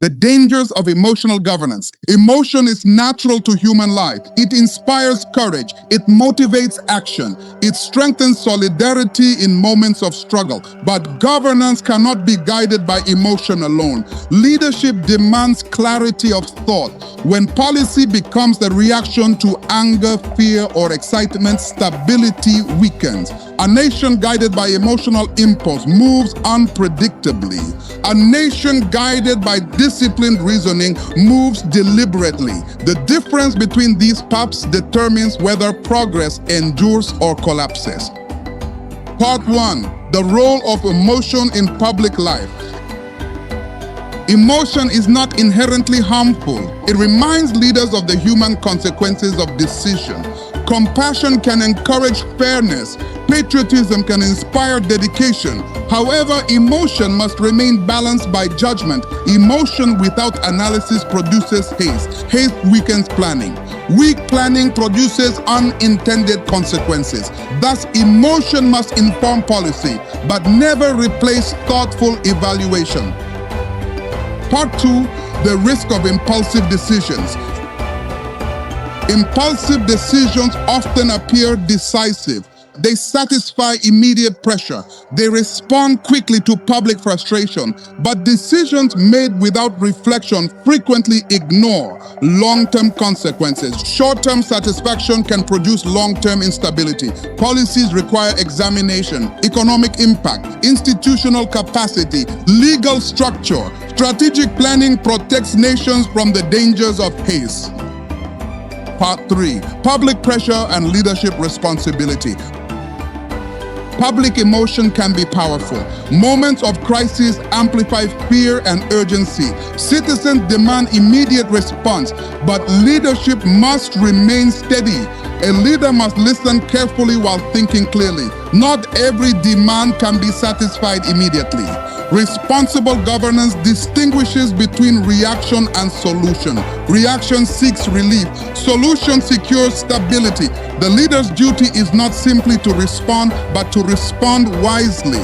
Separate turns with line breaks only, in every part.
The dangers of emotional governance. Emotion is natural to human life. It inspires courage. It motivates action. It strengthens solidarity in moments of struggle. But governance cannot be guided by emotion alone. Leadership demands clarity of thought. When policy becomes the reaction to anger, fear, or excitement, stability weakens. A nation guided by emotional impulse moves unpredictably. A nation guided by disciplined reasoning moves deliberately. The difference between these paths determines whether progress endures or collapses. Part 1. The role of emotion in public life. Emotion is not inherently harmful. It reminds leaders of the human consequences of decision. Compassion can encourage fairness. Patriotism can inspire dedication. However, emotion must remain balanced by judgment. Emotion without analysis produces haste. Haste weakens planning. Weak planning produces unintended consequences. Thus, emotion must inform policy, but never replace thoughtful evaluation. Part 2, the risk of impulsive decisions. Impulsive decisions often appear decisive. They satisfy immediate pressure. They respond quickly to public frustration. But decisions made without reflection frequently ignore long-term consequences. Short-term satisfaction can produce long-term instability. Policies require examination, economic impact, institutional capacity, legal structure. Strategic planning protects nations from the dangers of haste. Part 3. Public pressure and leadership responsibility. Public emotion can be powerful. Moments of crisis amplify fear and urgency. Citizens demand immediate response, but leadership must remain steady. A leader must listen carefully while thinking clearly. Not every demand can be satisfied immediately. Responsible governance distinguishes between reaction and solution. Reaction seeks relief. Solution secures stability. The leader's duty is not simply to respond, but to respond wisely.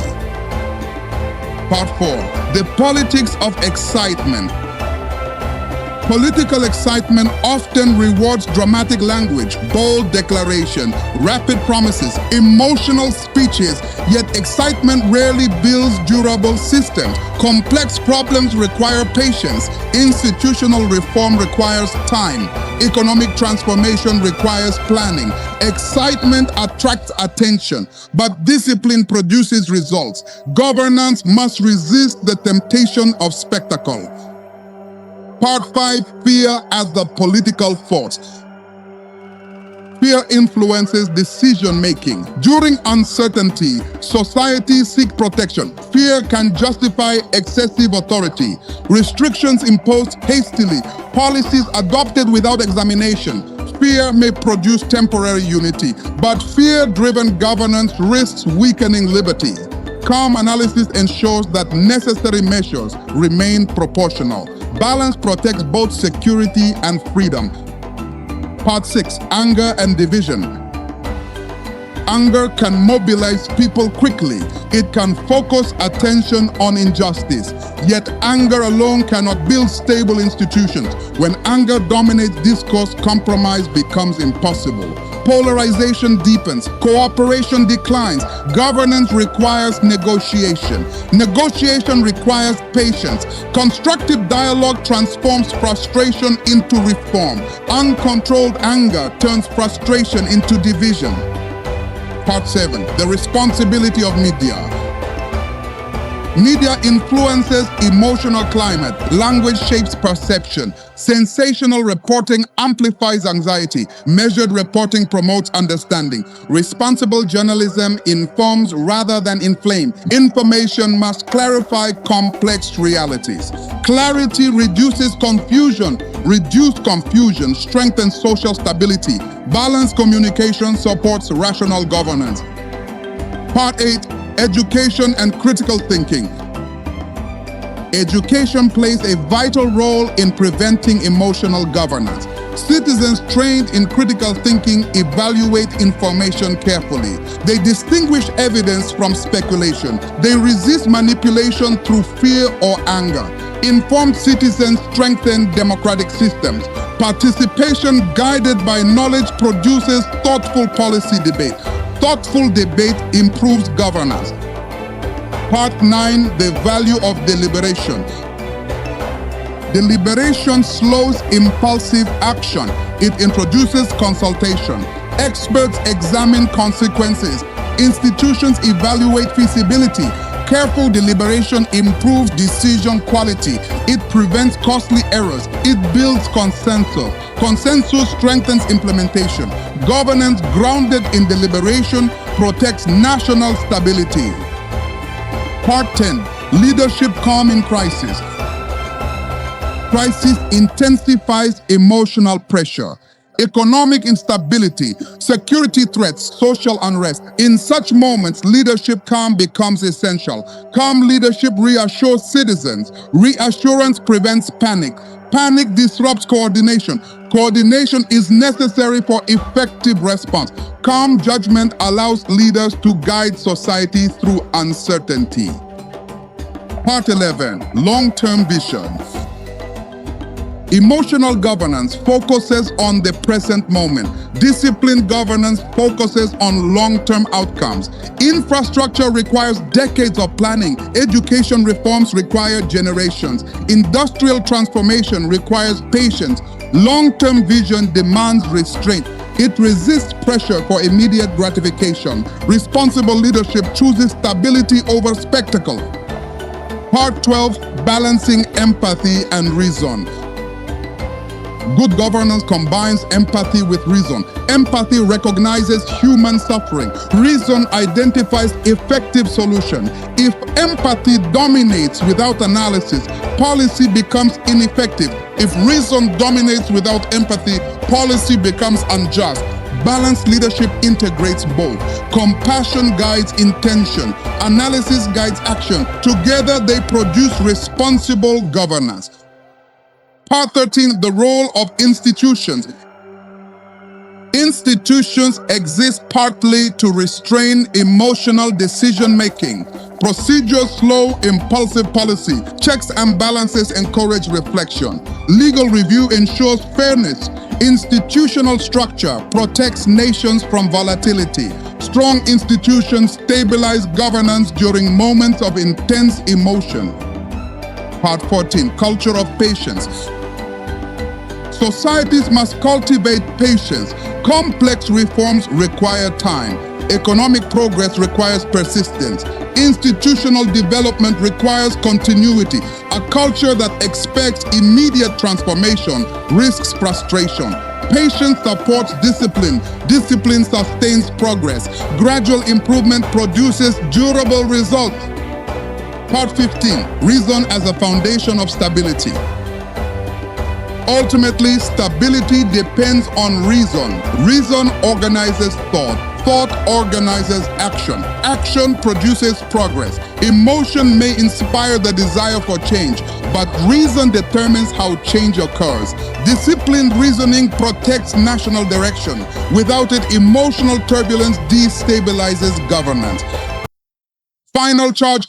Part 4. The politics of excitement. Political excitement often rewards dramatic language, bold declaration, rapid promises, emotional speeches, yet excitement rarely builds durable systems. Complex problems require patience. Institutional reform requires time. Economic transformation requires planning. Excitement attracts attention, but discipline produces results. Governance must resist the temptation of spectacle. Part 5, fear as the political force. Fear influences decision-making. During uncertainty, societies seek protection. Fear can justify excessive authority. Restrictions imposed hastily. Policies adopted without examination. Fear may produce temporary unity, but fear-driven governance risks weakening liberty. Calm analysis ensures that necessary measures remain proportional. Balance protects both security and freedom. Part 6, anger and division. Anger can mobilize people quickly. It can focus attention on injustice. Yet anger alone cannot build stable institutions. When anger dominates discourse, compromise becomes impossible. Polarization deepens, cooperation declines, governance requires negotiation. Negotiation requires patience. Constructive dialogue transforms frustration into reform. Uncontrolled anger turns frustration into division. Part 7, the responsibility of media. Media influences emotional climate. Language shapes perception. Sensational reporting amplifies anxiety. Measured reporting promotes understanding. Responsible journalism informs rather than inflame. Information must clarify complex realities. Clarity reduces confusion. Reduced confusion strengthens social stability. Balanced communication supports rational governance. Part 8, education and critical thinking. Education plays a vital role in preventing emotional governance. Citizens trained in critical thinking evaluate information carefully. They distinguish evidence from speculation. They resist manipulation through fear or anger. Informed citizens strengthen democratic systems. Participation guided by knowledge produces thoughtful policy debate. Thoughtful debate improves governance. Part 9, the value of deliberation. Deliberation slows impulsive action. It introduces consultation. Experts examine consequences. Institutions evaluate feasibility. Careful deliberation improves decision quality. It prevents costly errors. It builds consensus. Consensus strengthens implementation. Governance grounded in deliberation protects national stability. Part 10, leadership calm in crisis. Crisis intensifies emotional pressure. Economic instability, security threats, social unrest. In such moments, leadership calm becomes essential. Calm leadership reassures citizens. Reassurance prevents panic. Panic disrupts coordination. Coordination is necessary for effective response. Calm judgment allows leaders to guide society through uncertainty. Part 11, long-term vision. Emotional governance focuses on the present moment. Disciplined governance focuses on long-term outcomes. Infrastructure requires decades of planning. Education reforms require generations. Industrial transformation requires patience. Long-term vision demands restraint. It resists pressure for immediate gratification. Responsible leadership chooses stability over spectacle. Part 12, balancing empathy and reason. Good governance combines empathy with reason. Empathy recognizes human suffering. Reason identifies effective solutions. If empathy dominates without analysis, policy becomes ineffective. If reason dominates without empathy, policy becomes unjust. Balanced leadership integrates both. Compassion guides intention. Analysis guides action. Together they produce responsible governance. Part 13, the role of institutions. Institutions exist partly to restrain emotional decision-making. Procedures slow impulsive policy. Checks and balances encourage reflection. Legal review ensures fairness. Institutional structure protects nations from volatility. Strong institutions stabilize governance during moments of intense emotion. Part 14, culture of patience. Societies must cultivate patience. Complex reforms require time. Economic progress requires persistence. Institutional development requires continuity. A culture that expects immediate transformation risks frustration. Patience supports discipline. Discipline sustains progress. Gradual improvement produces durable results. Part 15, reason as a foundation of stability. Ultimately, stability depends on reason. Reason organizes thought. Thought organizes action. Action produces progress. Emotion may inspire the desire for change, but reason determines how change occurs. Disciplined reasoning protects national direction. Without it, emotional turbulence destabilizes governance. Final charge.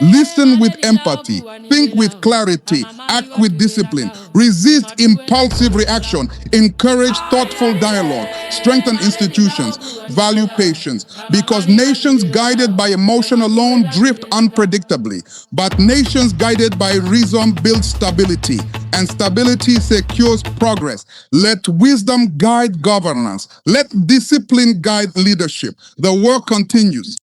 Listen with empathy, think with clarity, act with discipline, resist impulsive reaction, encourage thoughtful dialogue, strengthen institutions, value patience, because nations guided by emotion alone drift unpredictably, but nations guided by reason build stability, and stability secures progress. Let wisdom guide governance. Let discipline guide leadership. The work continues.